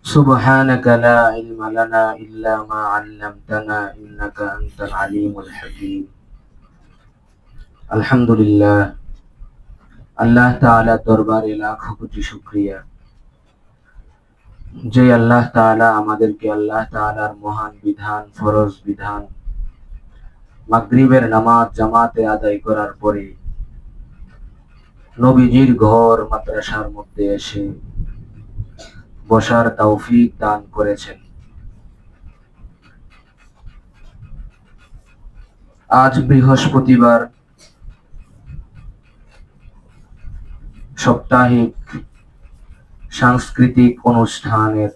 سبحانك لا علم لنا إلا ما علمتنا إنك أنت العليم الحكيم الحمد لله আল্লাহ তাআলার দরবারে লাখো কোটি শুকরিয়া যে আল্লাহ তাআলা আমাদেরকে আল্লাহ তাআলার মহান বিধান ফরজ বিধান মাগরিবের নামাজ জামাতে আদায় করার পরে নবীজির ঘর মাদ্রাসার মধ্যে এসে বসার তৌফিক দান করেছেন। আজ বৃহস্পতিবার সাপ্তাহিক সাংস্কৃতিক অনুষ্ঠানের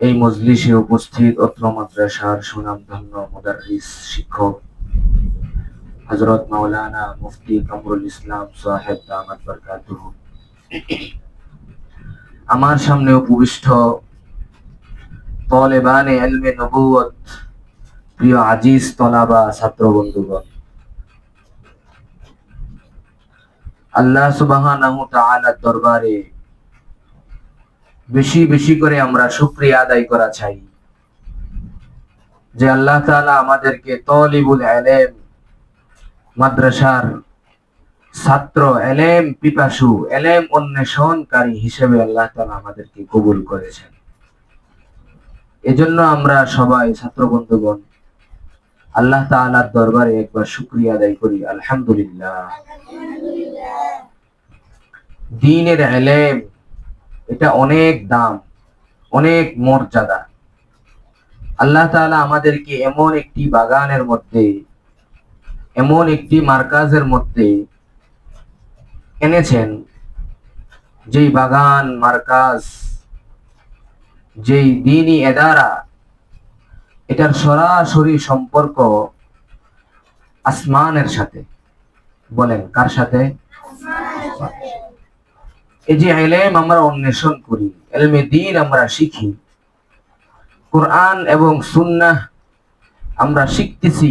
এই মজলিসে উপস্থিত অত্র মাদ্রাসার সুনামধন্য মুদাররিস শিক্ষক হযরত মাওলানা মুফতি কামরুল ইসলাম সাহেব দামাত বরকাতুহু, আমার সামনে উপবিষ্ট তালেবানে ইলমে নবুয়ত, প্রিয় আজিজ তলাবা ছাত্র বন্ধুগণ, আল্লাহ সুবহানাহু তাআলার দরবারে বেশি বেশি করে আমরা শুকরিয়া আদায় করা চাই যে আল্লাহ তাআলা আমাদেরকে তালিবুল ইলম, মাদ্রাসার ছাত্র, ইলম পিপাসু, ইলম অন্বেষণকারী হিসেবে আল্লাহ তাআলা আমাদেরকে কবুল করেছেন। এজন্য আমরা সবাই ছাত্র বন্ধুগণ আল্লাহ তাআলার দরবারে একবার শুকরিয়া আদায় করি, আলহামদুলিল্লাহ। দ্বীনের ইলম এটা অনেক দাম, অনেক মর্যাদা। আল্লাহ তাআলা আমাদেরকে এমন একটি বাগানের মধ্যে, এমন একটি মার্কাজের মধ্যে এনেছেন, যেই বাগান মার্কাজ, যেই দ্বীনি এদারা, এটার সরাসরি সম্পর্ক আসমানের সাথে। বলেন কার সাথে? এই যে ইলম আমরা অন্বেষণ করি, ইলমে দ্বীন আমরা শিখি, কোরআন এবং সুন্নাহ আমরা শিখতেছি,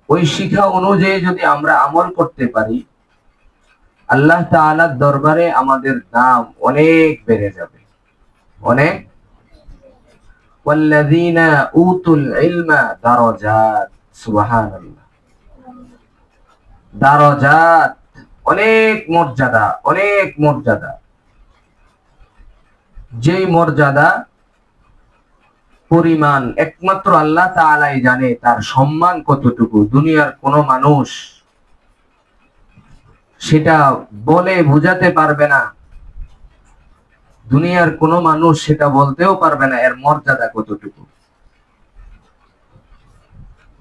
ওই শিক্ষা অনুযায়ী যদি আমরা আমল করতে পারি, আল্লাহ তাআলার দরবারে আমাদের দাম অনেক বেড়ে যাবে, অনেক। ওয়াল্লাযীনা উতুল ইলমা দারাজাত, সুবহানাল্লাহ। দারাজাত অনেক মর্যাদা, অনেক মর্যাদা। যেই মর্যাদা পরিমাণ একমাত্র আল্লাহ তাআলাই জানে, তার সম্মান কতটুকু। দুনিয়ার কোন মানুষ সেটা বলে বোঝাতে পারবে না, দুনিয়ার কোন মানুষ সেটা বলতেও পারবে না এর মর্যাদা কতটুকু।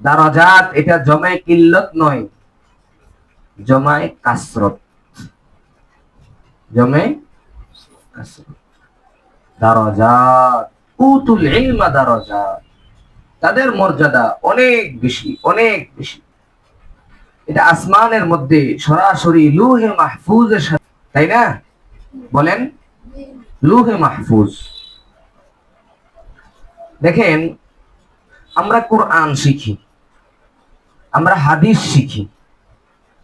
দারাজাত এটা জমায় কিল্লত নয়, জমায় কাসরত, জমায় কাসরত। দারাজাত উতুল ইলমা দারাজাত, তাদের মর্যাদা অনেক বেশি, অনেক বেশি। এটা আসমানের মধ্যে সরাসরি লৌহে মাহফুজের সাথে, তাই না? বলেন লৌহে মাহফুজ। দেখেন, আমরা কোরআন শিখি, আমরা হাদিস শিখি,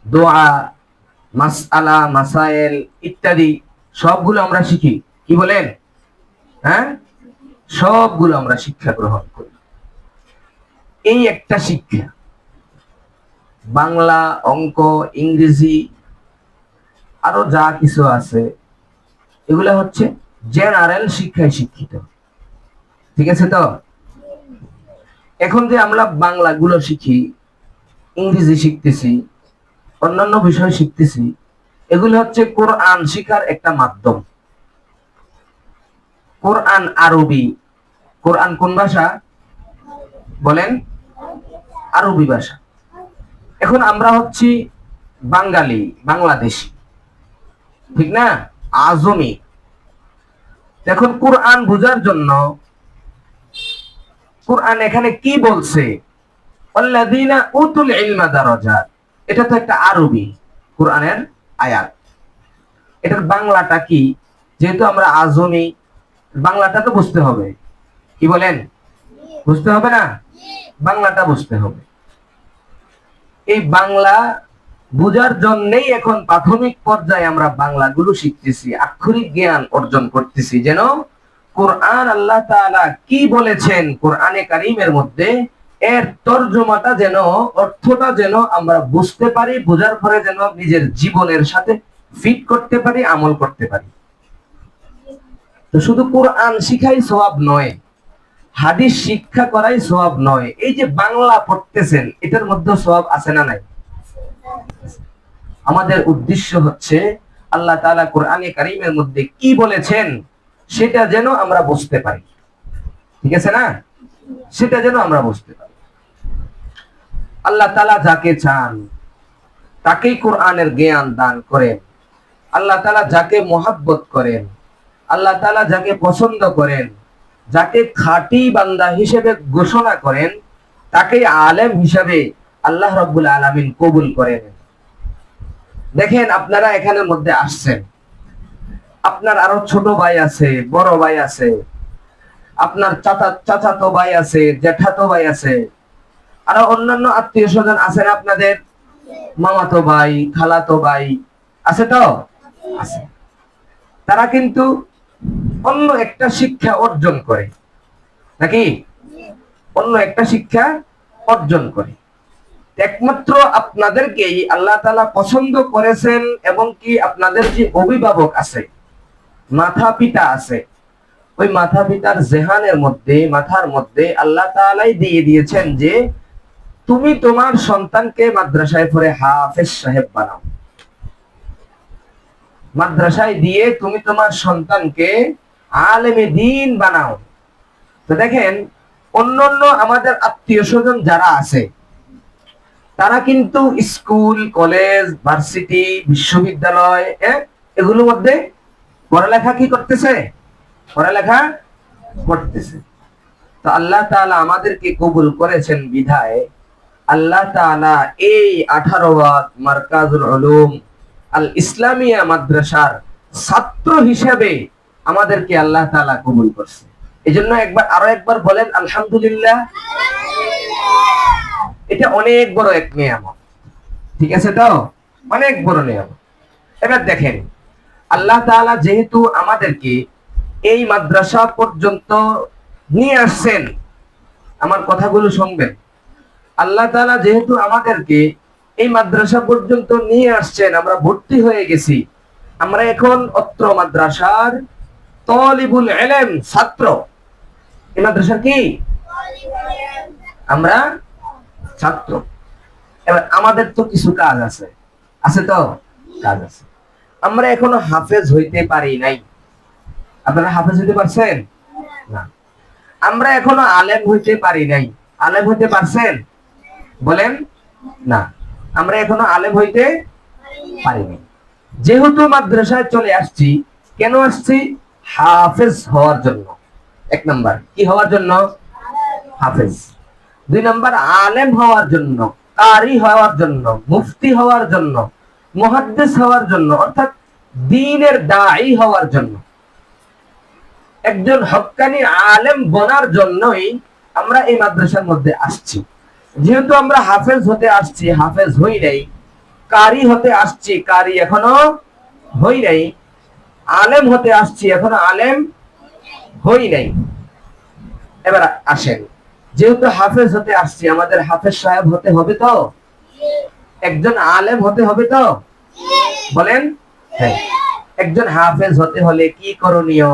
দোয়া, মাসআলা, মাসাইল ইত্যাদি সবগুলো আমরা শিখি। কি বলেন? হ্যাঁ, সবগুলো আমরা শিক্ষা গ্রহণ করি। এই একটা শিক্ষা, বাংলা, অঙ্ক, ইংরেজি, আরো যা কিছু আছে, এগুলা হচ্ছে জেনারেল শিক্ষায় শিক্ষিত। ঠিক আছে তো? এখন যে আমরা বাংলা গুলো শিখি, ইংরেজি শিখতেছি, অন্যান্য বিষয় শিখতেছি, এগুলো হচ্ছে কোরআন শিখার একটা মাধ্যম। কোরআন আরবি। কোরআন কোন ভাষা? বলেন আরবি ভাষা। এখন আমরা হচ্ছি বাঙালি, বাংলাদেশি, ঠিক না? আজমি। এখন কোরআন বোঝার জন্য কোরআন এখানে কি বলছে, আল্লাযীনা উতুল ইলমা দারাজাত, এটা তো একটা আরবি কোরআনের আয়াত। এটার বাংলাটা কি? যেহেতু আমরা আজমি, বাংলাটা তো বুঝতে হবে। কি বলেন? বুঝতে হবে না? বাংলাটা বুঝতে হবে। এই বাংলা বুঝার জন্যই এখন প্রাথমিক পর্যায়ে আমরা বাংলাগুলো শিখতেছি, আক্ষরিক জ্ঞান অর্জন করতেছি, যেন কোরআন আল্লাহ তাআলা কি বলেছেন কোরআনে কারীমের মধ্যে এর তর্জমাটা যেন, অর্থটা যেন আমরা বুঝতে পারি, বোঝার পরে যেন নিজের জীবনের সাথে ফিট করতে পারি, আমল করতে পারি। তো শুধু কোরআন শিখাই সওয়াব নয়, হাদিস শিক্ষা করাই সওয়াব নয়, এই যে বাংলা পড়তেছেন এটার মধ্যে সওয়াব আছে না নাই? আমাদের উদ্দেশ্য হচ্ছে আল্লাহ তাআলা কোরআনে কারীমের মধ্যে কি বলেছেন সেটা যেন আমরা বুঝতে পারি, ঠিক আছে না? সেটা যেন আমরা বুঝতে পারি। আল্লাহ তাআলা যাকে চান তাকেই কোরআনের জ্ঞান দান করেন। আল্লাহ তাআলা যাকে মহব্বত করেন, আল্লাহ তাআলা যাকে পছন্দ করেন, যাকে খাঁটি বান্দা হিসেবে ঘোষণা করেন, তাকে আলেম হিসেবে আল্লাহ রাব্বুল আলামিন কবুল করেন। দেখেন, আপনারা এখানের মধ্যে আসছেন, আপনার আরো ছোট ভাই আছে, বড় ভাই আছে, আপনার চাচাতো ভাই আছে, জ্যাঠাতো ভাই আছে, আরো অন্যান্য আত্মীয় স্বজন আছেন আপনাদের, মামাতো ভাই, খালাতো ভাই আছে, তো আছে। তারা কিন্তু অন্য একটা শিক্ষা অর্জন করে, নাকি? অন্য একটা শিক্ষা অর্জন করে। একমাত্র আপনাদেরকেই আল্লাহ তাআলা পছন্দ করেছেন, এবং কি আপনাদের যে অভিভাবক আছে, মাথা পিতা আছে, ওই মাথা পিতার জেহানের মধ্যে, মাথার মধ্যে আল্লাহ তাআলাই দিয়ে দিয়েছেন যে তুমি তোমার সন্তানকে মাদ্রাসায় পড়ে হাফেজ সাহেব বানাও, মাদ্রাসায় দিয়ে তুমি তোমার সন্তানকে আলেমে দ্বীন বানাও। তো দেখেন, অন্যান্য আমাদের আত্মীয় স্বজন যারা আছে তারা কিন্তু স্কুল, কলেজ, ভার্সিটি, বিশ্ববিদ্যালয় এগুলোর মধ্যে পড়ালেখা কি করতেছে? পড়ালেখা করতেছে। তো আল্লাহ তাআলা আমাদেরকে কবুল করেছেন বিধায় আল্লাহ তাআলা এই 18 মারকাজুল উলুম আল ইসলামিয়া মাদ্রাসার ছাত্র হিসেবে আমাদেরকে আল্লাহ তাআলা কবুল করছে। এজন্য আরো একবার বলেন আলহামদুলিল্লাহ। এটা অনেক বড় এক নিয়ামত, ঠিক আছে? তো অনেক বড় নিয়ামত। এবার দেখেন, আল্লাহ তাআলা যেহেতু আমাদেরকে এই মাদ্রাসা পর্যন্ত নিয়ে আসছেন, আমার কথাগুলো শুনবেন। আল্লাহ তাআলা যেহেতু আমাদেরকে এই মাদ্রাসা পর্যন্ত নিয়ে আসছেন, আমরা ভর্তি হয়ে গেছি, আমরা এখন অত্র মাদ্রাসার তালিবুল ইলম, ছাত্র। এই মাদ্রাসার কি? আমরা ছাত্র। এবার আমাদের তো কিছু কাজ আছে, আছে তো কাজ আছে। আমরা এখনো হাফেজ হইতে পারি নাই। আপনারা হাফেজ হইতে পারছেন না? আমরা এখনো আলেম হইতে পারি নাই। আলেম হইতে পারছেন? বলেন না। আমরা এখনো আলেম হইতে পারিনি। যেহেতু মাদ্রাসায় চলে আসছি, কেন আসছি? হাফেজ হওয়ার জন্য। 1 নাম্বার কি হওয়ার জন্য? হাফেজ। 2 নাম্বার আলেম হওয়ার জন্য, কারি হওয়ার জন্য, মুফতি হওয়ার জন্য, মুহাদ্দিস হওয়ার জন্য, অর্থাৎ দ্বীনের দাঈ হওয়ার জন্য, একজন হক্কানি আলেম বনার জন্যই আমরা এই মাদ্রাসার মধ্যে আসছি। যেহেতু আমরা হাফেজ হতে আসছি, হাফেজ হই নাই, কারি হতে আসছি, কারি এখনো হই নাই, আলেম হতে আসছি, এখনো আলেম হই নাই। এবার আসেন, যেহেতু হাফেজ হতে আসছি, আমাদের হাফেজ সাহেব হতে হবে তো, একজন আলেম হতে হবে তো, বলেন। হ্যাঁ, একজন হাফেজ হতে হলে কি করণীয়,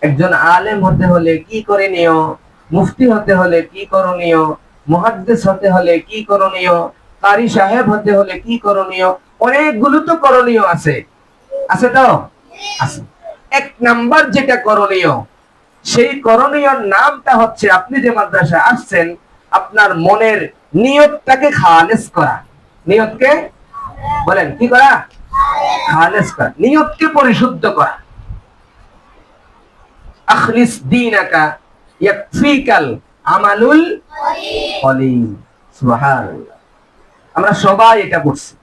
একজন আলেম হতে হলে কি করণীয়, মুফতি হতে হলে কি করণীয়, মুহাদ্দিস হতে হলে কি করণীয়, কারি সাহেব হতে হলে কি করণীয়? অনেকগুলো তো করণীয় আছে, আছে তো আছে। 1 নাম্বার যেটা করণীয়, সেই করণীয় নামটা হচ্ছে, আপনি যে মাদ্রাসায় আসছেন, আপনার মনের নিয়তটাকে খালেস করা। নিয়তকে বলেন কি করা? খালেস করা, নিয়তকে পরিশুদ্ধ করা। আখলিস দীনাকা ইয়াকফিকাল আমালুল কলিল। সুবহানাল্লাহ। আমরা সবাই এটা করছি।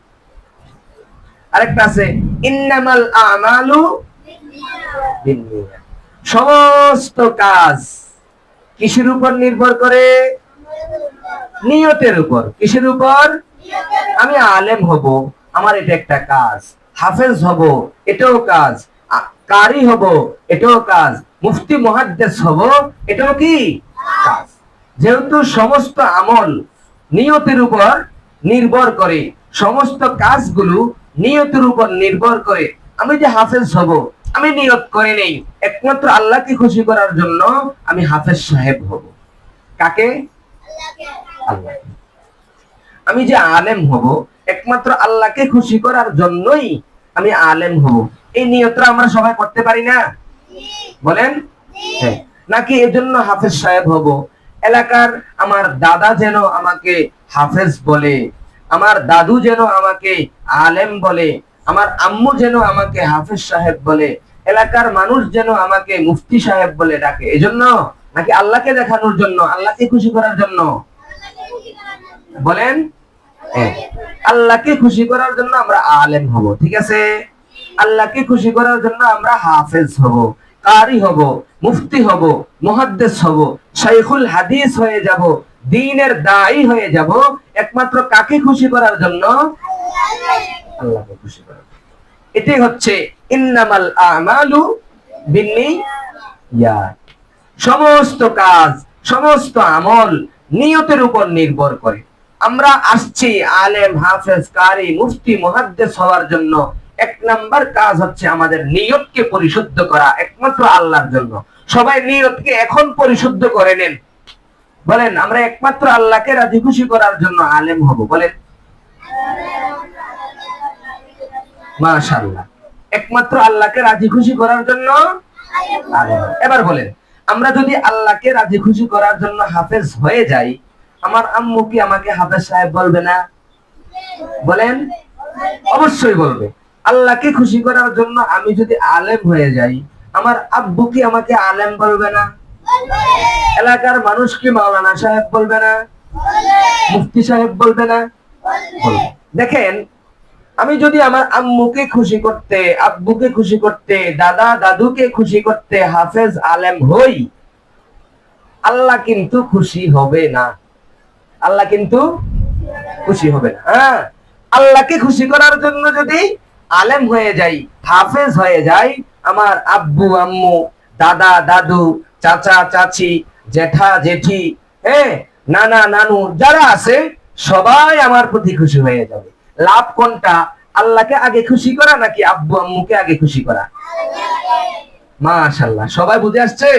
আরেকটা আছে, ইন্নামাল আমালু বিন্নিয়াত। সমস্ত কাজ কিসের উপর নির্ভর করে? নিয়তের উপর। কিসের উপর? আমি আলেম হব, আমার এটা একটা কাজ। হাফেজ হব, এটাও কাজ। কারি হব, এটাও কাজ। মুফতি মুহাদ্দিস হব, এটাও কি কাজ। যেহেতু সমস্ত আমল নিয়তের উপর নির্ভর করে, সমস্ত কাজগুলো নিয়তের উপর নির্ভর করে। আমি যে হাফেজ হব, আমি নিয়ত করে নেই একমাত্র আল্লাহকে খুশি করার জন্য আমি হাফেজ সাহেব হব। কাকে? আল্লাহ। আমি যে আলেম হব, একমাত্র আল্লাহকে খুশি করার জন্যই আমি আলেম হব। এই নিয়তটা আমরা সবাই করতে পারি না? বলেন। হ্যাঁ। নাকি এজন্য হাফেজ সাহেব হব, এলাকার আমার দাদা যেন আমাকে হাফেজ বলে, আমার দাদু যেন আমাকে আলেম বলে, আমার আম্মু যেন আমাকে হাফেজ সাহেব বলে, এলাকার মানুষ যেন আমাকে মুফতি সাহেব বলে ডাকে, এজন্য? নাকি আল্লাহকে দেখানোর জন্য, আল্লাহকে খুশি করার জন্য? বলেন। আল্লাহকে খুশি করার জন্য আমরা আলেম হব, ঠিক আছে। আল্লাহকে খুশি করার জন্য আমরা হাফেজ হব, কারি হব, মুফতি হব, মুহাদ্দিস হব, শাইখুল হাদিস হয়ে যাব, দ্বীনের দাঈ হয়ে যাব, একমাত্র কাকে খুশি করার জন্য? আল্লাহকে খুশি করার জন্য। এটাই হচ্ছে ইন্নামাল আমালু বিন্নিয়াত। সমস্ত কাজ, সমস্ত আমল নিয়তের উপর নির্ভর করে। আমরা আসছি আলেম, হাফেজ, কারি, মুফতি, মুহাদ্দিস হওয়ার জন্য। এক নাম্বার কাজ হচ্ছে আমাদের নিয়তকে পরিশুদ্ধ করা একমাত্র আল্লাহর জন্য। সবাই নিয়তকে এখন পরিশুদ্ধ করে নেন। বলেন, আমরা একমাত্র আল্লাহকে রাজি খুশি করার জন্য আলেম হব। বলেন মাশাআল্লাহ, একমাত্র আল্লাহকে রাজি খুশি করার জন্য আলেম। এবার বলেন, আমরা যদি আল্লাহকে রাজি খুশি করার জন্য হাফেজ হয়ে যাই, আমার আম্মু কি আমাকে হাফেজ সাহেব বলবে না? বলেন, অবশ্যই বলবে। আল্লাহকে খুশি করার জন্য আমি যদি আলেম হয়ে যাই, আমার আব্বু কি আমাকে আলেম বলবে না? এলাকার মানুষ কি মাওলানা সাহেব বলবে না? মুফতি সাহেব বলবে না? দেখেন, আমি যদি আমার আম্মুকে খুশি করতে, আব্বুকে খুশি করতে, দাদা দাদুকে খুশি করতে হাফেজ আলেম হই, আল্লাহ কিন্তু খুশি হবে না। আল্লাহ কিন্তু খুশি হবে না। হ্যাঁ, আল্লাহকে খুশি করার জন্য যদি আলেম হয়ে যাই, হাফেজ হয়ে যাই, আমার আব্বু আম্মু, দাদা দাদু, চাচা চাচি, জেঠা জেঠি, হ্যাঁ, নানা নানু যারা আছে সবাই আমার প্রতি খুশি হয়ে যাবে। লাভ কোনটা? আল্লাহকে আগে খুশি করা নাকি আব্বু আম্মুকে আগে খুশি করা? মাশাআল্লাহ, সবাই বুঝে আসছে?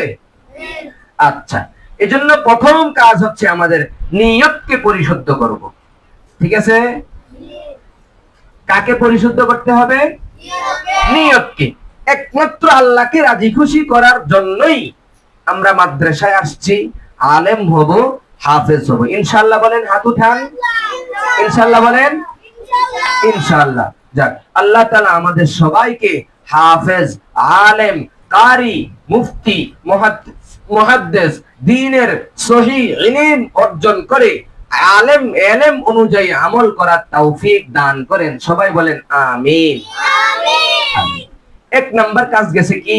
আচ্ছা, এজন্য প্রথম কাজ হচ্ছে আমাদের নিয়তকে পরিশুদ্ধ করব। ঠিক আছে? কাকে পরিশুদ্ধ করতে হবে? নিয়তকে। একমাত্র আল্লাহকে রাজি খুশি করার জন্যই আমরা মাদ্রাসায় আসছি, আলেম হব, হাফেজ হব। ইনশাআল্লাহ বলেন, হাত উঠান। ইনশাআল্লাহ বলেন। ইনশাআল্লাহ। যাক, আল্লাহ তাআলা আমাদের সবাইকে হাফেজ, আলেম, কারি, মুফতি, মুহাদ্দিস, দ্বীনের সহিহ ইলম অর্জন করে আলেম এলেম অনুযায়ী আমল করার তৌফিক দান করেন। সবাই বলেন আমিন। আমিন। এক নাম্বার কাজ গেছে কি?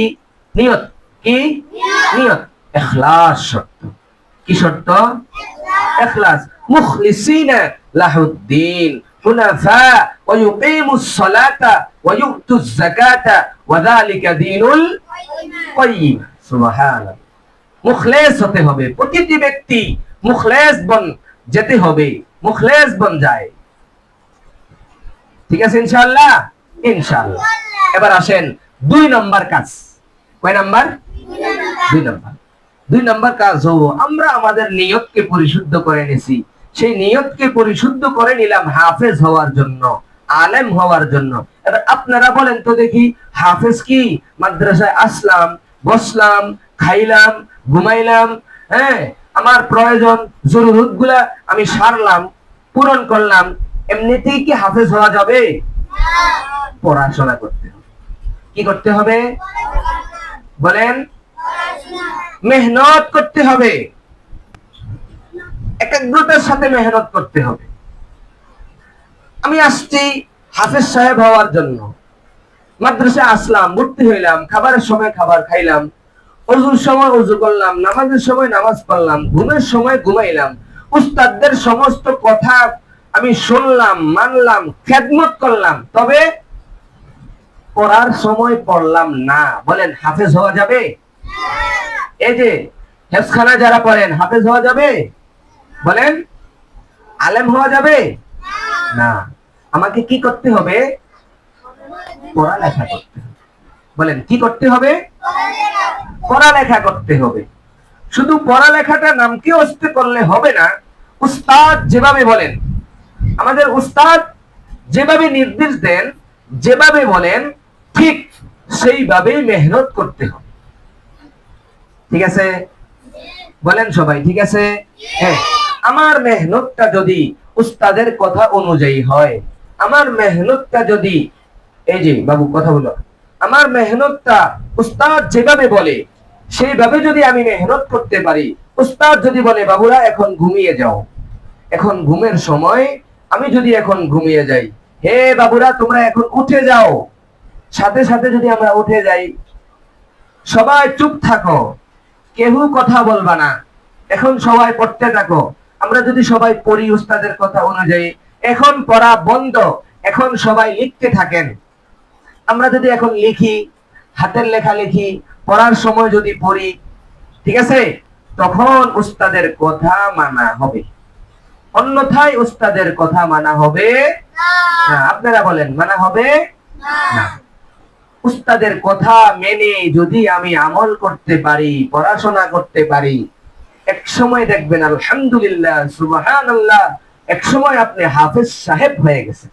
নিয়ত। কি? নিয়ত। ইখলাস শর্ত। কি শর্ত? ইখলাস। মুখলিসিনা লাহুদ্দিন হুনাফা ওয়া ইউকিমুস সালাতা ওয়া ইউতুজ যাকাতা ওয়া যালিকা দীনুল কাইয়্যিম। সুবহানাল্লাহ। মুখলেস হতে হবে। প্রতিটি ব্যক্তি মুখলেস বন যেতে হবে, মুখলেস বন যায়। ঠিক আছে ইনশাআল্লাহ? ইনশাআল্লাহ। এবার আসেন 2 নাম্বার কাজ। কয় নাম্বার? 2 নাম্বার। 2 নাম্বার কাজ হলো আমরা আমাদের নিয়তকে পরিশুদ্ধ করে নিছি। সেই নিয়তকে পরিশুদ্ধ করে নিলাম হাফেজ হওয়ার জন্য, আলেম হওয়ার জন্য। এবার আপনারা বলেন তো দেখি, হাফেজ কি মাদ্রাসায় আসলাম, বসলাম, খাইলাম, ঘুমাইলাম, হ্যাঁ, আমার প্রয়োজন জরুরত গুলা আমি সারলাম, পূরণ করলাম, এমনিতেই কি হাফেজ হওয়া যাবে? পড়াশোনা করতে হবে। কি করতে হবে? বলেন। মেহনত করতে হবে, একাগ্রতার সাথে মেহনত করতে হবে। আমি আসছি হাফেজ সাহেব হওয়ার জন্য, মাদ্রাসায় আসলাম, ভর্তি হইলাম, খাবারের সময় খাবার খাইলাম, ওযুর সময় ওযু করলাম, নামাজের সময় নামাজ পড়লাম, ঘুমের সময় ঘুমাইলাম, উস্তাদদের সমস্ত কথা আমি শুনলাম, মানলাম, খেদমত করলাম, তবে পড়ার সময় পড়লাম না, বলেন হাফেজ হওয়া যাবে? এই যে হেফজখানা যারা পড়েন, হাফেজ হওয়া যাবে? বলেন আলেম হওয়া যাবে না। আমাকে কি করতে হবে? পড়ালেখা করতে হবে। বলেন কি করতে হবে? পড়ালেখা করতে হবে। শুধু পড়ালেখাটা নামকে অস্তে করলে হবে না। উস্তাদ যেভাবে বলেন, আমাদের উস্তাদ যেভাবে নির্দেশ দেন, যেভাবে বলেন, ঠিক সেইভাবেই মেহনত করতে হবে। ঠিক আছে? বলেন সবাই ঠিক আছে? হ্যাঁ, আমার মেহনতটা যদি উস্তাদের কথা অনুযায়ী হয়, আমার মেহনতটা যদি, এই যে বাবু কথা বলো, আমার মেহনতটা উস্তাদ যেভাবে বলে সেইভাবে যদি আমি মেহনত করতে পারি, উস্তাদ যদি বলে বাবুরা এখন ঘুমিয়ে যাও, এখন ঘুমের সময়, আমি যদি এখন ঘুমিয়ে যাই, হে বাবুরা তোমরা এখন উঠে যাও, সাথে সাথে যদি আমরা উঠে যাই, সবাই চুপ থাকো, কেউ কথা বলবা না, এখন সবাই পড়তে থাকো, আমরা যদি সবাই পড়ি উস্তাদের কথা অনুযায়ী, এখন পড়া বন্ধ, এখন সবাই লিখতে থাকেন, আমরা যদি এখন লিখি, হাতের লেখা লিখি, পড়ার সময় যদি পড়ি, ঠিক আছে, তখন উস্তাদের কথা মানা হবে, অন্যথায় উস্তাদের কথা মানা হবে না। আপনারা বলেন মানা হবে না। উস্তাদের কথা মেনে যদি আমি আমল করতে পারি, পড়াশোনা করতে পারি, এক সময় দেখবেন আলহামদুলিল্লাহ সুবহানাল্লাহ, এক সময় আপনি হাফেজ সাহেব হয়ে গেছেন,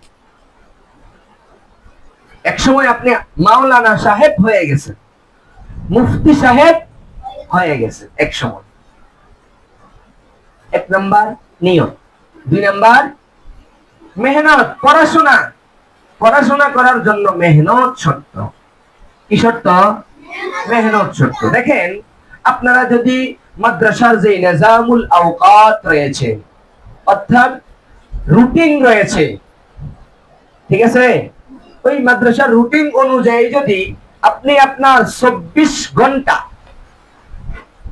এক সময় আপনি মাওলানা সাহেব হয়ে গেছেন, মুফতি সাহেব হয়ে গেছে এক সময়। এক নাম্বার নিয়ত। দুই নাম্বার মেহনত, পড়াশোনা। পড়াশোনা করার জন্য মেহনত শর্ত। কি শর্ত? মেহনত শর্ত। দেখেন, আপনারা যদি মাদ্রাসার যে নিজামুল আওকাত রয়েছে, অর্থাৎ রুটিন রয়েছে, ঠিক আছে, ওই মাদ্রাসার রুটিন অনুযায়ী যদি আপনি আপনার 24 ঘন্টা,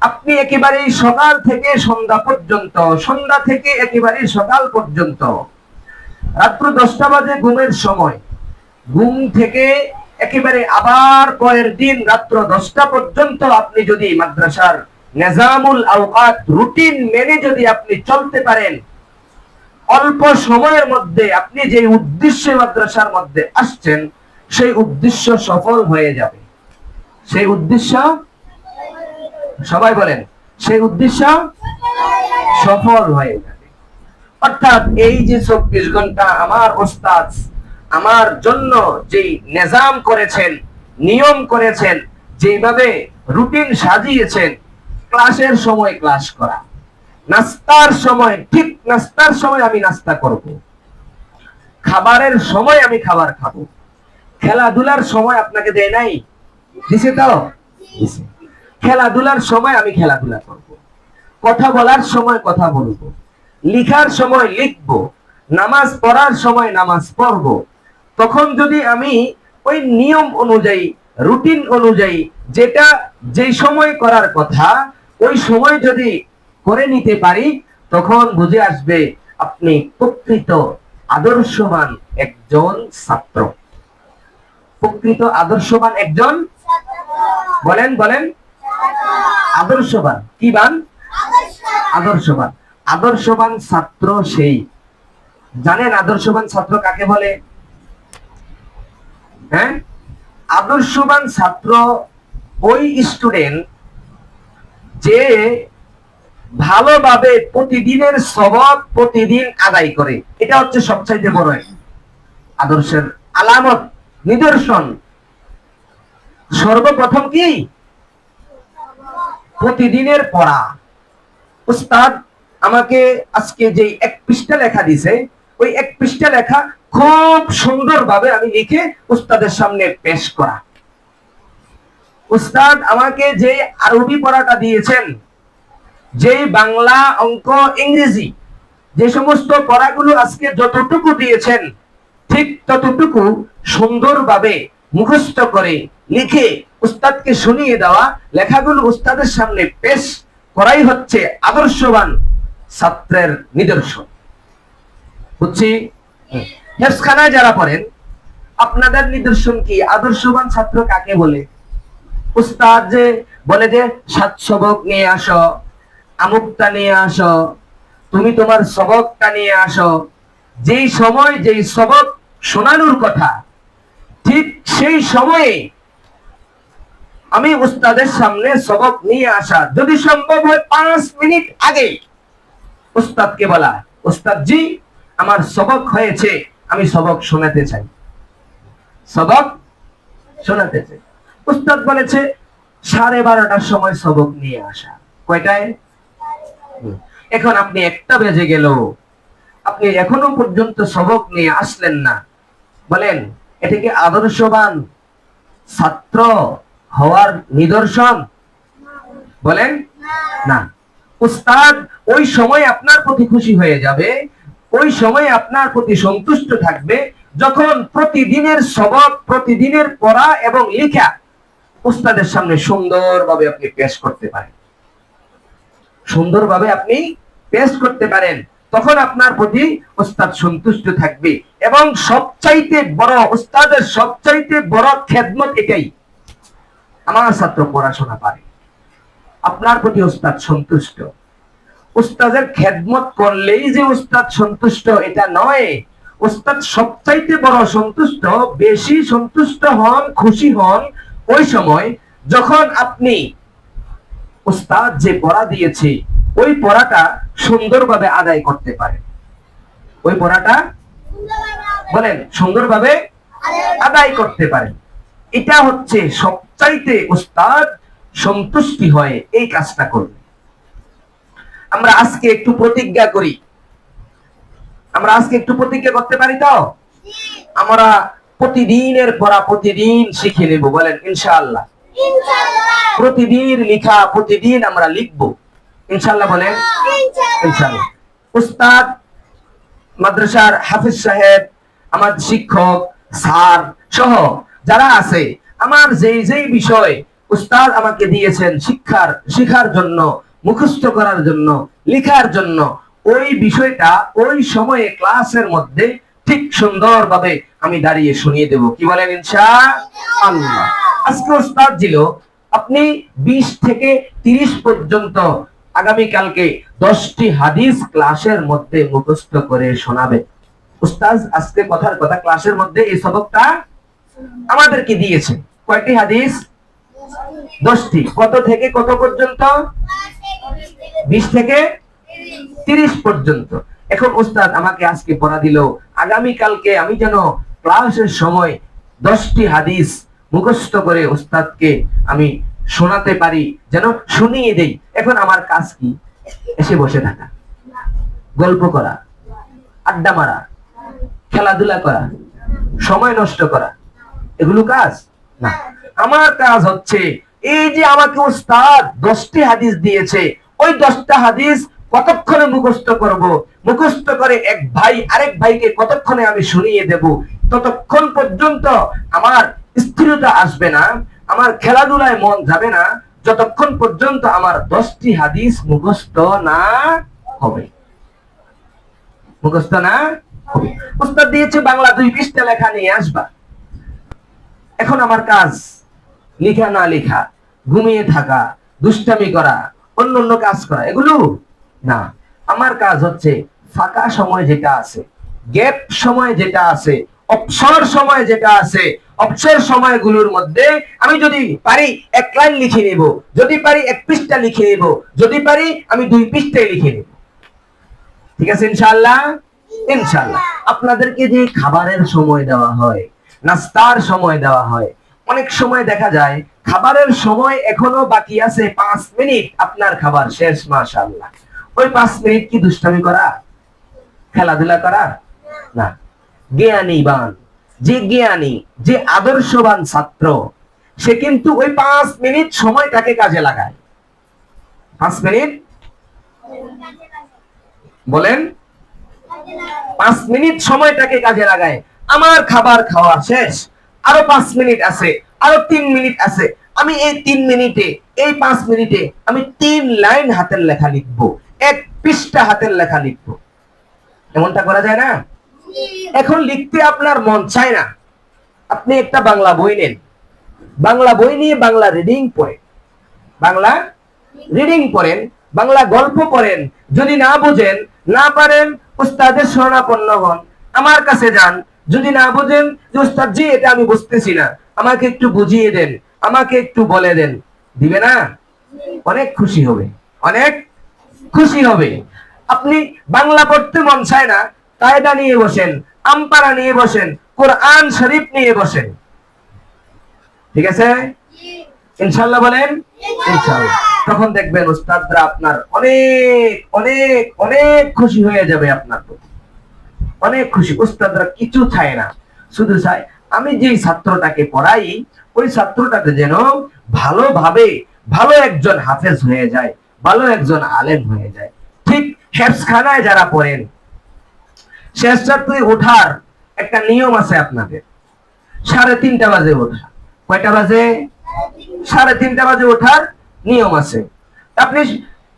আপনি একেবারে সকাল থেকে সন্ধ্যা পর্যন্ত, সন্ধ্যা থেকে একেবারে সকাল পর্যন্ত, রাত্র 10টা বাজে ঘুমের সময়, ঘুম থেকে একেবারে আবার পরের দিন রাত্র 10টা পর্যন্ত আপনি যদি মাদ্রাসার নিজামুল আওকাত রুটিন মেনে যদি আপনি চলতে পারেন, অল্প সময়ের মধ্যে আপনি যে উদ্দেশ্যে মাদ্রাসার মধ্যে আসছেন, সেই উদ্দেশ্য সফল হয়ে যাবে। সেই উদ্দেশ্য, সবাই বলেন, সেই উদ্দেশ্য সফল হয়ে যাবে। অর্থাৎ এই যে 24 ঘন্টা আমার ওস্তাদ আমার জন্য যে নিজাম করেছেন, নিয়ম করেছেন, যেভাবে রুটিন সাজিয়েছেন, ক্লাসের সময় ক্লাস করা, নাস্তার সময় ঠিক নাস্তার সময় আমি নাস্তা করব, খাবারের সময় আমি খাবার খাবো, খেলাধুলার সময় আপনাকে দেয় নাই? দিছে তো? দিছে। খেলাধুলার সময় আমি খেলাধুলা করব, কথা বলার সময় কথা বলবো, লিখার সময় লিখবো, নামাজ পড়ার সময় নামাজ পড়বো। তখন যদি আমি ওই নিয়ম অনুযায়ী, রুটিন অনুযায়ী, যেটা যেই সময় করার কথা ওই সময় যদি করে নিতে পারি, তখন বুঝে আসবে আপনি প্রকৃত আদর্শবান একজন ছাত্র। প্রকৃত আদর্শবান একজন, বলেন বলেন, আদর্শবান কি বান? আদর্শবান। আদর্শবান ছাত্র সেই, জানেন আদর্শবান ছাত্র কাকে বলে? হ্যাঁ, আদর্শবান ছাত্র ওই স্টুডেন্ট যে ভালোভাবে প্রতিদিনের সবক প্রতিদিন আদায় করে। এটা হচ্ছে সবচাইতে বড় আদর্শের আলামত, নিদর্শন। সর্বপ্রথম কি? প্রতিদিনের পড়া। উস্তাদ আমাকে আজকে যে 1 পৃষ্ঠা লেখা দিছে, ওই 1 পৃষ্ঠা লেখা খুব সুন্দরভাবে আমি লিখে উস্তাদের সামনে পেশ করা। উস্তাদ আমাকে যে আরবি পড়াটা দিয়েছেন, যে বাংলা, অঙ্ক, ইংরেজি, যে সমস্ত পড়াগুলো আজকে যতটুকু দিয়েছেন, ঠিক ততটুকু সুন্দরভাবে মুখস্থ করে লিখে উস্তাদকে শুনিয়ে দেওয়া, লেখাগুলো উস্তাদের সামনে পেশ করাই হচ্ছে আদর্শবান ছাত্রের নিদর্শন। বুঝছি? হেফজখানায় যারা পড়েন, আপনাদের নিদর্শন কি? আদর্শবান ছাত্র কাকে বলে? উস্তাদ যে বলে যে 7 সবক নিয়ে আসো, আমুকটা নিয়ে আসো, তুমি তোমার সবকটা নিয়ে আসো, যেই সময় যেই সবক শোনানোর কথা, ঠিক সেই সময়ে আমি উস্তাদের সামনে সবক নিয়ে আসা, যদি সম্ভব হয় 5 মিনিট আগে উস্তাদকে বলা, উস্তাদ জি আমার সবক হয়েছে, আমি সবক শোনাতে চাই, সবক শোনাতে চাই। উস্তাদ বলেছে 12:30টার সময় সবক নিয়ে আসা। কয়টায়? এখন আপনি 1টা বেজে গেল, আপনি এখনো পর্যন্ত সবক নিয়ে আসলেন না। বলেন এটা কি আদর্শবান ছাত্র হওয়ার নিদর্শন? বলেন না। উস্তাদ ওই সময় আপনার প্রতি খুশি হয়ে যাবে, ওই সময় আপনার প্রতি সন্তুষ্ট থাকবে, যখন প্রতিদিনের সবক, প্রতিদিনের পড়া এবং লেখা উস্তাদের সামনে সুন্দরভাবে আপনি পেশ করতে পারেন, সুন্দরভাবে আপনি পেশ করতে পারেন, তখন আপনার প্রতি উস্তাদ সন্তুষ্ট থাকবে। এবং সবচাইতে বড়, উস্তাদের সবচাইতে বড় খেদমত এটাই, আমার ছাত্র পড়াশোনা পারে, আপনার প্রতি উস্তাদ সন্তুষ্ট। উস্তাদের খেদমত করলেই যে উস্তাদ সন্তুষ্ট এটা নয়, উস্তাদ সবচাইতে বড় সন্তুষ্ট, বেশি সন্তুষ্ট হন, খুশি হন ওই সময় যখন আপনি উস্তাদ যে পড়া দিয়েছে ওই পড়াটা সুন্দরভাবে আদায় করতে পারেন, ওই পড়াটা বলেন সুন্দরভাবে আদায় করতে পারেন। এটা হচ্ছে সবচাইতে উস্তাদ সন্তুষ্টি হয় এই কাজটা করবে। আমরা আজকে একটু প্রতিজ্ঞা করি, আমরা আজকে একটু প্রতিজ্ঞা করতে পারি তো? আমরা প্রতিদিনের পড়া প্রতিদিন শিখে নেব, বলেন ইনশাআল্লাহ। প্রতিদিন লেখা প্রতিদিন আমরা লিখবো ইনশাআল্লাহ, বলেন ইনশাআল্লাহ। উস্তাদ, মাদ্রাসার হাফিজ সাহেব, আমার শিক্ষক স্যার সহ যারা আছে, আমার যেই যেই বিষয় উস্তাদ আমাকে দিয়েছেন শিখার জন্য, মুখস্থ করার জন্য, লেখার জন্য, ওই বিষয়টা ওই সময়ে ক্লাসের মধ্যে ঠিক সুন্দরভাবে আমি দাঁড়িয়ে শুনিয়ে দেব, কি বলেন ইনশাআল্লাহ। আজকে উস্তাদ ছিল আপনি 20 থেকে 30 পর্যন্ত আগামীকালকে 10টি হাদিস ক্লাসের মধ্যে মুখস্থ করে শোনাবে। উস্তাদ আজকে কথার কথা ক্লাসের মধ্যে এই সবকটা আমাদেরকে দিয়েছে। কয়টি হাদিস? 10টি। কত থেকে কত পর্যন্ত? 20 থেকে 30 পর্যন্ত। এখন উস্তাদ আমাকে আজকে পড়া দিল, আগামীকালকে আমি যেন ক্লাসের সময় 10টি হাদিস মুখস্থ করে উস্তাদকে আমি শোনাতে পারি, যেন শুনিয়ে দেই। এখন আমার কাজ কি? এসে বসে থাকা, গল্প করা, আড্ডা মারা, খেলাধুলা করা, সময় নষ্ট করা, এগুলো কাজ না। আমার কাজ হচ্ছে এই যে আমাকে উস্তাদ 10টি হাদিস দিয়েছে, ওই 10টা হাদিস কতক্ষণে মুখস্থ করব, মুখস্থ করে এক ভাই আরেক ভাইকে কতক্ষণে আমি শুনিয়ে দেব, ততক্ষণ পর্যন্ত আমার স্থিরতা আসবে না, আমার খেলাধুলায় মন যাবে না, যতক্ষণ পর্যন্ত আমার 10টি হাদিস মুখস্থ না হবে, মুখস্থ না হবে। উস্তাদ দিয়েছে বাংলা 2 পৃষ্ঠা লেখা নিয়ে আসবা। এখন আমার কাজ লেখা না লেখা, ঘুমিয়ে থাকা, দুষ্টামি করা, অন্য অন্য কাজ করা, এগুলো না। আমার কাজ হচ্ছে ফাঁকা সময় যেটা আছে, গ্যাপ সময় যেটা আছে, অবসর সময় যেটা আছে, অবসর সময়গুলোর মধ্যে আমি যদি পারি 1 লাইন লিখে নেব, যদি পারি 1 পৃষ্ঠা লিখে নেব, যদি পারি আমি 2 পৃষ্ঠায় লিখে নেব। ঠিক আছে ইনশাআল্লাহ? ইনশাআল্লাহ। আপনাদেরকে যে খাবারের সময় দেওয়া হয়, নাস্তার সময় দেওয়া হয়, অনেক সময় দেখা যায় খাবারের সময় এখনো বাকি আছে 5 মিনিট, আপনার খাবার শেষ, মাশাআল্লাহ। ওই 5 মিনিট কি দুষ্টামি করা, খেলাধুলা করা না। জ্ঞানীবান, যে জ্ঞানী, যে আদর্শবান ছাত্র, সে কিন্তু ওই 5 মিনিট সময়টাকে কাজে লাগায়। 5 মিনিট বলেন, 5 মিনিট সময়টাকে কাজে লাগায়। আমার খাবার খাওয়া শেষ, আরো 5 মিনিট আছে, আরো 3 মিনিট আছে, আমি এই 3 মিনিটে, এই 5 মিনিটে আমি 3 লাইন হাতের লেখা লিখবো, 1 পৃষ্ঠা হাতের লেখা লিখবো। এমনটা করা যায় না? এখন লিখতে আপনার মন চায় না, আপনি একটা বাংলা বই নেন, বাংলা বই নিয়ে বাংলা রিডিং পড়েন, বাংলা রিডিং পড়েন, বাংলা গল্প পড়েন। যদি না বুঝেন, না পারেন, উস্তাদের শরণাপন্ন হন, আমার কাছে যান। যদি না বুঝেন যে উস্তাদ জি এটা আমি বুঝতেছি না, আমাকে একটু বুঝিয়ে দেন, আমাকে একটু বলে দেন, দিবে না? অনেক খুশি হবে, অনেক খুশি হবে। আপনি বাংলা পড়তে মন চায় না, কায়দা নিয়ে বসেন, আমপারা নিয়ে বসেন, কোরআন শরীফ নিয়ে বসেন। ঠিক আছে? ইনশাআল্লাহ বলেন ইনশাআল্লাহ। তখন দেখবেন উস্তাদরা আপনার অনেক অনেক অনেক খুশি হয়ে যাবে, আপনার প্রতি অনেক খুশি। উস্তাদরা কিছু চায় না, শুধু চায় আমি যে ছাত্রটাকে পড়াই ওই ছাত্রটাকে যেন ভালোভাবে ভালো একজন হাফেজ হয়ে যায়, ভালো একজন আলেম হয়ে যায়। ঠিক হেফজখানায় যারা পড়েন, শেষ রাত্রে ওঠার একটা নিয়ম আছে আপনাদের, 3:30 বাজে ওঠা। কয়টা বাজে? 3:30 বাজে ওঠার নিয়ম আছে। আপনি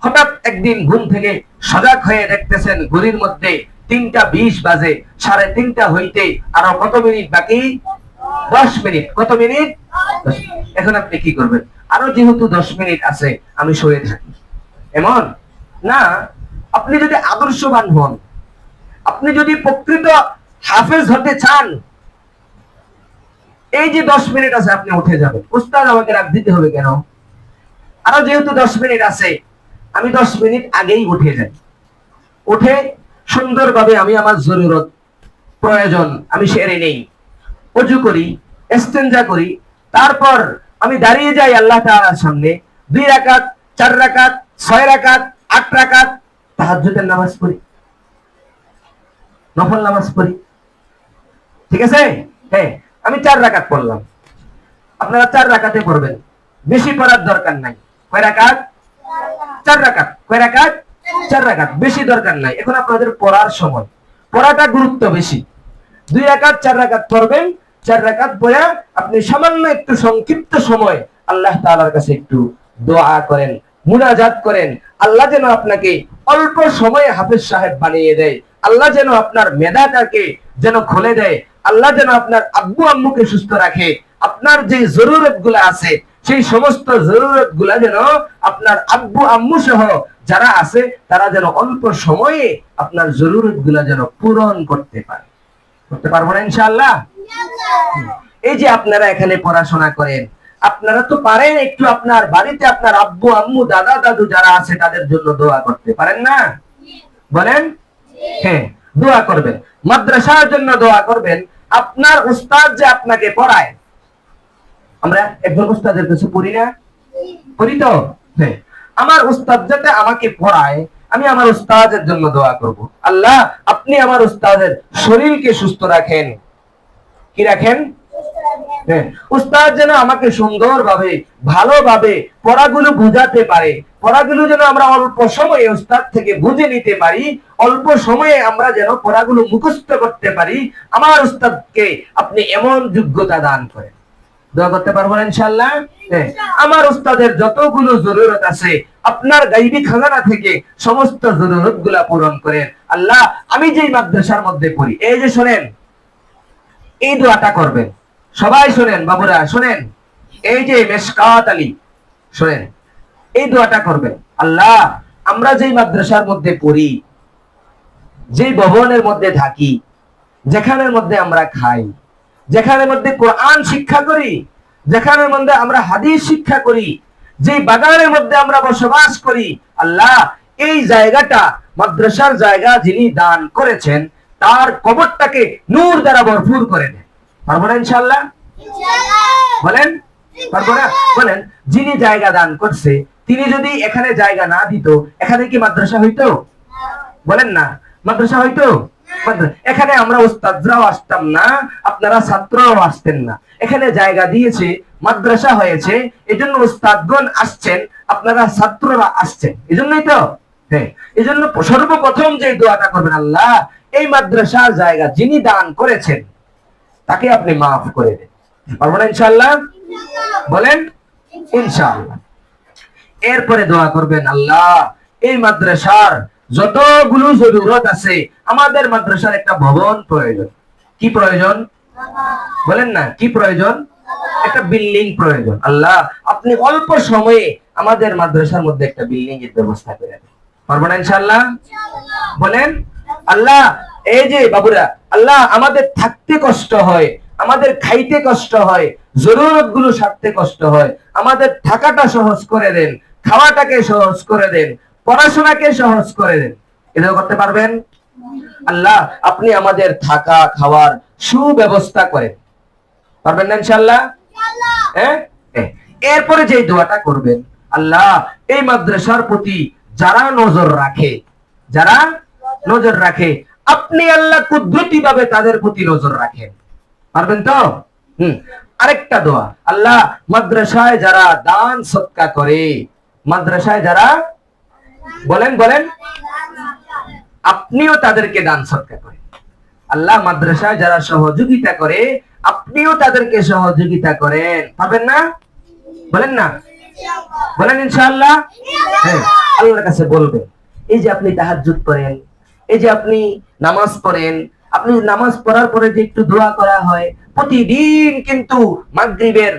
হঠাৎ একদিন ঘুম থেকে সজাগ হয়ে দেখতেছেন ঘড়ির মধ্যে 3:20 বাজে, 3:30 হইতে আরো কত মিনিট বাকি? 10 মিনিট। কত মিনিট? 10। এখন আপনি কি করবেন? আরো যেহেতু 10 মিনিট আছে আমি শুয়ে থাকি, এমন না। আপনি যদি আদর্শবান হন, আপনি যদি প্রকৃত হাফেজ হতে চান, এই যে 10 মিনিট আছে আপনি উঠে যাবেন। উস্তাদ আমাকে রাত দিতে হবে কেন? আরো যেহেতু 10 মিনিট আছে, আমি 10 মিনিট আগেই উঠে যাই। উঠে সুন্দরভাবে আমি আমার জরুরত প্রয়োজন আমি সেরে নেই, ওযু করি, ইস্তেনজা করি, তারপর আমি দাঁড়িয়ে যাই আল্লাহ তাআলার সামনে। 2 রাকাত, 4 রাকাত, 6 রাকাত, 8 রাকাত তাহাজ্জুদের নামাজ পড়ি, নফল নামাজ পড়ি। ঠিক আছে? হ্যাঁ, আমি 4 রাকাত পড়লাম, আপনারা 4 রাকাতে পড়বেন, বেশি পড়ার দরকার নাই। কয় রাকাত? 4 রাকাত। কয় রাকাত? 4 রাকাত। বেশি দরকার নাই, এখন আপনাদের পড়ার সময়, পড়াটা গুরুত্ব বেশি। 2 রাকাত 4 রাকাত পড়বেন, 4 রাকাত পড়ে আপনি সামান্য একটু সংক্ষিপ্ত সময় আল্লাহ তাআলার কাছে একটু দোয়া করেন, মুনাজাত করেন। আল্লাহ যেন আপনাকে অল্প সময়ে হাফেজ সাহেব বানিয়ে দেয়, আল্লাহ যেন আপনার মেধাটাকে যেন খুলে দেয়, আল্লাহ যেন আপনার আব্বু আম্মুকে সুস্থ রাখে, আপনার যে জরুরত গুলা আছে সেই সমস্ত জরুরত গুলা যেন আপনার আব্বু আম্মু সহ যারা আছে তারা যেন অল্প সময়ে আপনার জরুরত গুলা যেন পূরণ করতে পারে। করতে পারবো না ইনশাআল্লাহ? এই যে আপনারা এখানে পড়াশোনা করেন, আপনারা তো পারেন একটু আপনার বাড়িতে আপনার আব্বু আম্মু দাদা দাদু যারা আছে তাদের জন্য দোয়া করতে পারেন না? বলেন। হ্যাঁ, দোয়া করবেন, মাদ্রাসার জন্য দোয়া করবেন। আপনার উস্তাদ যে আপনাকে পড়ায়, আমরা একজন উস্তাদের কাছে পড়ি না? পড়ি তো? হ্যাঁ, আমার উস্তাদ যাতে আমাকে পড়ায়, আমি আমার উস্তাদের জন্য দোয়া করব। আল্লাহ আপনি আমার উস্তাদের শরীরকে সুস্থ রাখেন। কি রাখেন? হ্যাঁ, উস্তাদ যেন আমাকে সুন্দরভাবে ভালোভাবে পড়াগুলো বুঝাতে পারে, পড়াগুলো যেন আমরা অল্প সময়ে উস্তাদ থেকে বুঝে নিতে পারি, অল্প সময়ে আমরা যেন পড়াগুলো মুখস্থ করতে পারি। আমার উস্তাদকে আপনি এমন যোগ্যতা দান করেন। দোয়া করতে পারবো না ইনশাআল্লাহ? হ্যাঁ, আমার উস্তাদের যতগুলো জরুরত আছে আপনার গায়বী খাজানা থেকে সমস্ত জরুরত গুলা পূরণ করেন। আল্লাহ আমি যেই মাদ্রাসার মধ্যে পড়ি, এই যে শোনেন, এই দোয়াটা করবেন, সবাই শোনেন, বাবুরা শোনেন, এই যে মেশকাত আলী শোনেন, এই দোয়াটা করবেন। আল্লাহ আমরা যেই মাদ্রাসার মধ্যে পড়ি, যেই ভবনের মধ্যে থাকি, যেখানের মধ্যে আমরা খাই, যেখানের মধ্যে কোরআন শিক্ষা করি, যেখানের মধ্যে আমরা হাদিস শিক্ষা করি, যে বাগানের মধ্যে আমরা বসবাস করি, আল্লাহ এই জায়গাটা মাদ্রাসার জায়গা যিনি দান করেছেন তার কবরটাকে নূর দ্বারা ভরপুর করে দেন। পারবো না ইনশাআল্লাহ? বলেন পারবো না? বলেন, যিনি জায়গা দান করছে তিনি যদি এখানে জায়গা না দিত, এখানে কি মাদ্রাসা হইতো? বলেন না, মাদ্রাসা হইতো? এখানে আমরা উস্তাদরাও আসতাম না, আপনারা ছাত্ররাও আসতেন না। এখানে জায়গা দিয়েছে, মাদ্রাসা হয়েছে, এজন্য উস্তাদগণ আসছেন, আপনারা ছাত্ররা আসছেন, এজন্যই তো। হ্যাঁ, এজন্য সর্বপ্রথম যে দোয়াটা করবেন, আল্লাহ এই মাদ্রাসার জায়গা যিনি দান করেছেন তাকে আপনি মাফ করে দেন। পারবো না ইনশাআল্লাহ? বলেন ইনশাআল্লাহ। এরপরে দোয়া করবেন, আল্লাহ এই মাদ্রাসার যতগুলো জরুরত আছে, আমাদের মাদ্রাসার একটা ভবন প্রয়োজন। কি প্রয়োজন বলেন না, কি প্রয়োজন? একটা বিল্ডিং প্রয়োজন। আল্লাহ, আপনি অল্প সময়ে আমাদের মাদ্রাসার মধ্যে একটা বিল্ডিং এর ব্যবস্থা করে দেন। পারবো না ইনশাআল্লাহ? বলেন আল্লাহ। এই যে বাবুরা, আল্লাহ আমাদের থাকতে কষ্ট হয়, আমাদের খাইতে কষ্ট হয়, জরুরত গুলো সারতে কষ্ট হয়, আমাদের থাকাটা সহজ করে দেন, খাওয়াটাকে সহজ করে দেন, পড়াশোনাকে সহজ করে দেন। এটা করতে পারবেন? আল্লাহ, আপনি আমাদের থাকা খাওয়ার সুব্যবস্থা করেন। পারবেন না ইনশাআল্লাহ? হ্যাঁ। এরপরে যে দোয়াটা করবেন, আল্লাহ এই মাদ্রাসার প্রতি যারা নজর রাখে, যারা নজর রাখে, আপনি আল্লাহ কুদরতি ভাবে তাদের প্রতি নজর রাখেন। পারবেন তো? আরেকটা দোয়া, আল্লাহ মাদ্রাসায় যারা দান সদকা করে, মাদ্রাসায় যারা, বলেন বলেন, আপনিও তাদেরকে দান সদকা করেন। আল্লাহ মাদ্রাসায় যারা সহযোগিতা করে, আপনিও তাদেরকে সহযোগিতা করেন। পারবেন না? বলেন না, বলেন ইনশাআল্লাহ। হ্যাঁ, আল্লাহর কাছে বলবেন, এই যে আপনি তাহাজ্জুদ পড়েন, এই যে আপনি নামাজ পড়েন, আপনি নামাজ পড়ার পরে যে একটু দোয়া করা হয় প্রতিদিন, কিন্তু মাগরিবের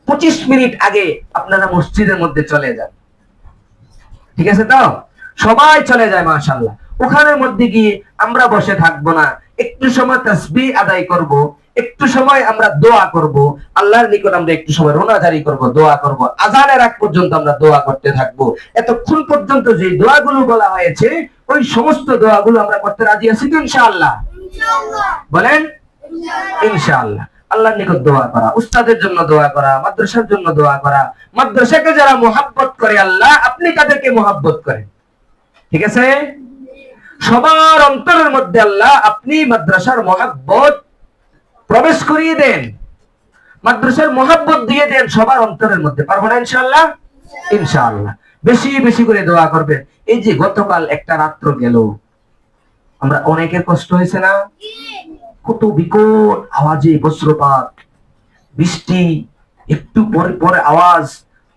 25 মিনিট আগে আপনারা মসজিদের মধ্যে চলে যান। ঠিক আছে তো? সবাই চলে যায় মাশাআল্লাহ। ওখানের মধ্যে গিয়ে আমরা বসে থাকবো না, একটু সময় তাসবিহ আদায় করব, একটু সময় আমরা দোয়া করব, আল্লাহর নিকট আমরা একটু সময় রোনাজারি করব, দোয়া করব, আযানের আগ পর্যন্ত আমরা দোয়া করতে থাকবো। এতক্ষণ পর্যন্ত যে দোয়াগুলো বলা হয়েছে, ওই সমস্ত দোয়াগুলো আমরা করতে রাজি আছি তো ইনশাআল্লাহ? বলেন ইনশাআল্লাহ। আল্লাহর নিকট দোয়া করা, উস্তাদের জন্য দোয়া করা, মাদ্রাসার জন্য দোয়া করা। মাদ্রাসাকে যারা মুহাব্বত করে, আল্লাহ আপনি তাদেরকে মুহাব্বত করেন। ঠিক আছে? সবার অন্তরের মধ্যে আল্লাহ আপনি মাদ্রাসার মুহাব্বত প্রবেশ করিয়ে দেন, মাদ্রাসার মুহাব্বত দিয়ে দেন সবার অন্তরের মধ্যে। পারবো না ইনশাআল্লাহ? ইনশাআল্লাহ। বেশি বেশি করে দোয়া করবেন। এই যে গতকাল একটা রাত্র গেল, আমরা অনেকের কষ্ট হয়েছে না? কত বিকট আওয়াজে বজ্রপাত, বৃষ্টি, একটু পরে পরে আওয়াজ,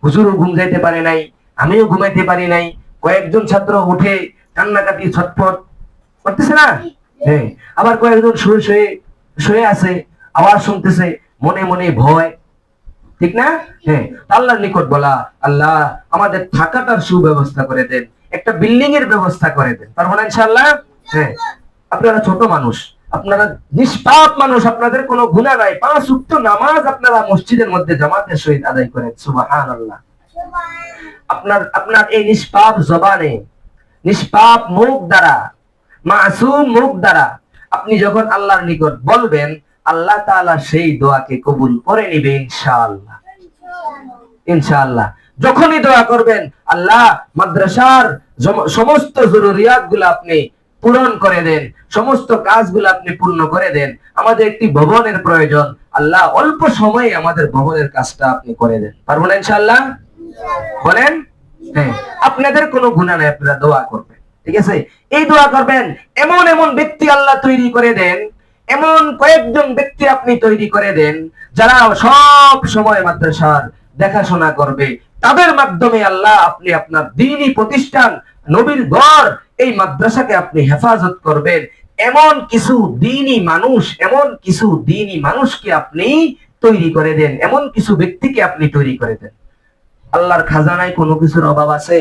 হুজুরও ঘুম যাইতে পারে নাই, আমিও ঘুমাইতে পারি নাই, কয়েকজন ছাত্র উঠে কান্নাকাটি ছটফট করতেছে না? হ্যাঁ। আবার কয়েকজন শুয়ে শুয়ে শুয়ে আছে, আওয়াজ শুনতেছে, মনে মনে ভয়। ঠিক না? হ্যাঁ। আল্লাহর নিকট বলা, আল্লাহ আমাদের থাকাটার সুব্যবস্থা করে দেন, একটা বিল্ডিং এর ব্যবস্থা করে দেন। পারবো না ইনশাআল্লাহ? হ্যাঁ। আপনারা ছোট মানুষ, আপনারা নিষ্পাপ মানুষ, আপনাদের কোনো গুনাহ নাই, 5 ওয়াক্ত নামাজ আপনারা মসজিদের মধ্যে জামাতের সহিত আদায় করেন। সুবহানাল্লাহ। আপনার এই নিষ্পাপ জবানে, নিষ্পাপ মুখ দ্বারা, মাসুম মুখ দ্বারা আপনি যখন আল্লাহর নিকট বলবেন, আল্লাহ তাআলা সেই দোয়াকে কবুল করে নেবে ইনশাআল্লাহ। ইনশাআল্লাহ। যখনই দোয়া করবেন, আল্লাহ মাদ্রাসার সমস্ত জরুরিয়াত গুলো আপনি পূরণ করে দেন, সমস্ত কাজগুলো আপনি পূর্ণ করে দেন। আমাদের একটি ভবনের প্রয়োজন, আল্লাহ অল্প সময়ে আমাদের ভবনের কাজটা আপনি করে দেন। পারবো না ইনশাআল্লাহ? বলেন। হ্যাঁ। আপনাদের কোনো গুনাহ নাই, আপনারা দোয়া করবেন। ঠিক আছে? এই দোয়া করবেন, এমন এমন ব্যক্তি আল্লাহ তৈরি করে দেন, এমন কয়েকজন ব্যক্তি আপনি তৈরি করে দেন, যারা সব সময় মাদ্রাসার দেখাশোনা করবে। তাদের মাধ্যমে আল্লাহ আপনি আপনার দ্বীনি প্রতিষ্ঠান, নবীর ঘর, এই মাদ্রাসাকে আপনি হেফাজত করবেন। এমন কিছু দ্বীনি মানুষ, এমন কিছু দ্বীনি মানুষকে আপনি তৈরি করে দেন, এমন কিছু ব্যক্তিকে আপনি তৈরি করে দেন। আল্লাহর খাজানায় কোনো কিছুর অভাব আছে?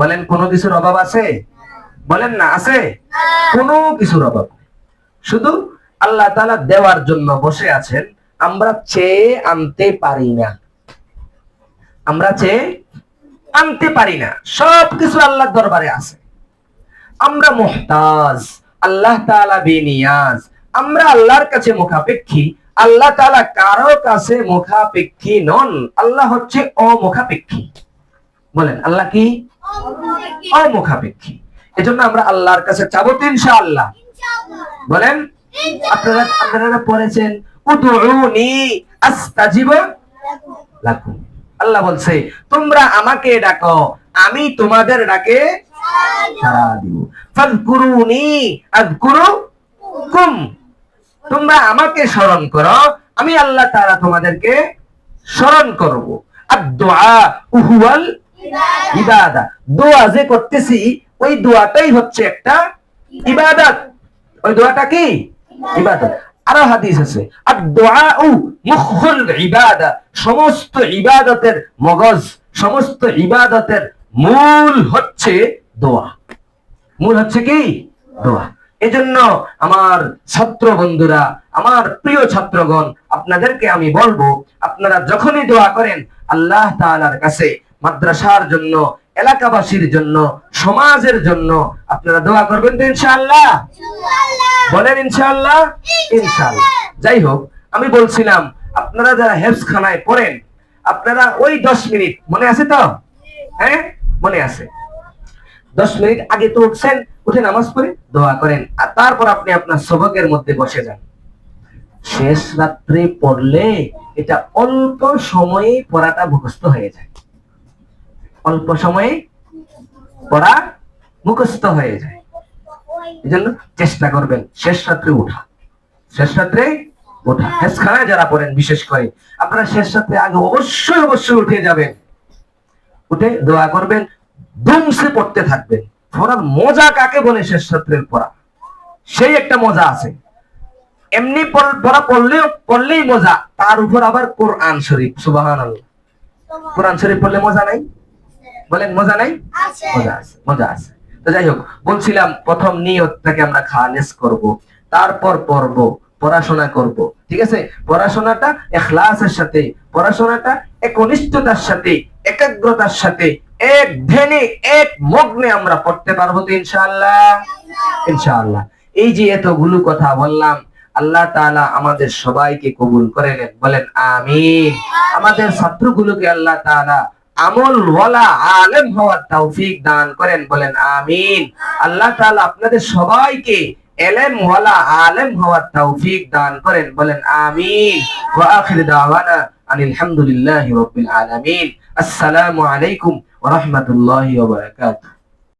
বলেন, কোনো কিছুর অভাব আছে? বলেন না, আছে? কোনো কিছুর অভাব নেই। শুধু আল্লাহ তাআলা দেওয়ার জন্য বসে আছেন, আমরা চেয়ে আনতে পারি না, আমরা চেয়ে আনতে পারি না। সবকিছু আল্লাহর দরবারে আছে। আমরা মুহতাজ, আল্লাহ তাআলা বেনিয়াজ। আমরা আল্লাহর কাছে মুখাপেক্ষী, আল্লাহ তাআলা কারো কাছে মুখাপেক্ষী নন। আল্লাহ হচ্ছে অমুখাপেক্ষী। বলেন, আল্লাহ কি? অমুখাপেক্ষী। এজন্য আমরা আল্লাহর কাছে চাবো ইনশাআল্লাহ। বলেন। আপনারা পড়েছেন, উদউনি আস্তাজিব লাকুম। আল্লাহ বলছে, তোমরা আমাকে ডাকো, আমি তোমাদের ডাকে সাড়া দিব। ফাযকুরুনি আযকুরুকুম। তোমরা আমাকে স্মরণ করো, আমি আল্লাহ তাআলা তোমাদেরকে স্মরণ করব। আদ-দুআ হুয়াল ইবাদা। দোয়া যে করতেছি, ওই দোয়াটাই হচ্ছে একটা ইবাদত। ওই দোয়াটা কি ইবাদত। আরো হাদিস আছে, আর দুআউ মুখুল ইবাদা, সমস্ত ইবাদতের মগজ, সমস্ত ইবাদতের মূল হচ্ছে দোয়া। মূল হচ্ছে কি দোয়া। এজন্য আমার ছাত্র বন্ধুরা, আমার প্রিয় ছাত্রগণ, আপনাদেরকে আমি বলবো, আপনারা যখনই দোয়া করেন আল্লাহ তাআলার কাছে, মাদ্রাসার জন্য, এলাকাবাসীর জন্য, সমাজের জন্য আপনারা দোয়া করবেন তো ইনশাআল্লাহ? বলেন ইনশাআল্লাহ। ইনশাআল্লাহ। যাই হোক, আমি বলছিলাম আপনারা যারা হেফজখানায় পড়েন, আপনারা ওই 10 মিনিট মনে আছে তো? হ্যাঁ, মনে আছে। 10 মিনিট আগে তো উঠছেন, উঠে নামাজ পড়ে দোয়া করেন, আর তারপর আপনি আপনার সবকের মধ্যে বসে যান। শেষ রাত্রে পড়লে এটা অল্প সময়ে পড়াটা মুখস্থ হয়ে যায়। অল্প সময়ে পড়া মুখস্থ হয়ে যায়। এজন্য চেষ্টা করবেন শেষ রাত্রে উঠা। শেষ রাত্রে ওঠা। হেফজখানায় যারা পড়েন বিশেষ করে আপনারা শেষ রাত্রে আগে অবশ্যই উঠে যাবেন। উঠে দোয়া করবেন, দুমসে পড়তে থাকবেন। পড়ার মজা কাকে বলে? শেষ রাত্রের পড়া সেই একটা মজা আছে। এমনি পড়া পড়লেই মজা, তার উপর আবার কোরআন শরীফ। সুবহানাল্লাহ। কোরআন শরীফ পড়লে মজা নাই? বলেন মজা নাই? মজা আছে, মজা আছে। তো যাই হোক, বলছিলাম প্রথম নিয়তটাকে আমরা খালেস করব, তারপর পড়ব, পড়াশোনা করব। ঠিক আছে? পড়াশোনাটা ইখলাসের সাথে, পড়াশোনাটা একনিষ্ঠতার সাথে, একাগ্রতার সাথে, এক ধ্যানে, এক মগ্নে আমরা পড়তে পারবো তো ইনশাআল্লাহ? ইনশাআল্লাহ। এই যে এতগুলো কথা বললাম, আল্লাহ তাআলা আমাদের সবাইকে কবুল করে নেন। বলেন আমিন। আমাদের ছাত্রগুলোকে আল্লাহ তাআলা আমল ওয়ালা আলেম হওয়ার তৌফিক দান করেন। বলেন আমিন। আল্লাহ তাআলা আপনাদের সবাইকে ইলম ওয়ালা আলেম হওয়ার তৌফিক দান করেন। বলেন আমিন। ওয়া আখির দাওয়ানা আনিল হামদুলিল্লাহি রাব্বিল আলামিন। আসসালামু আলাইকুম ওয়া রাহমাতুল্লাহি ওয়া বারাকাতুহু।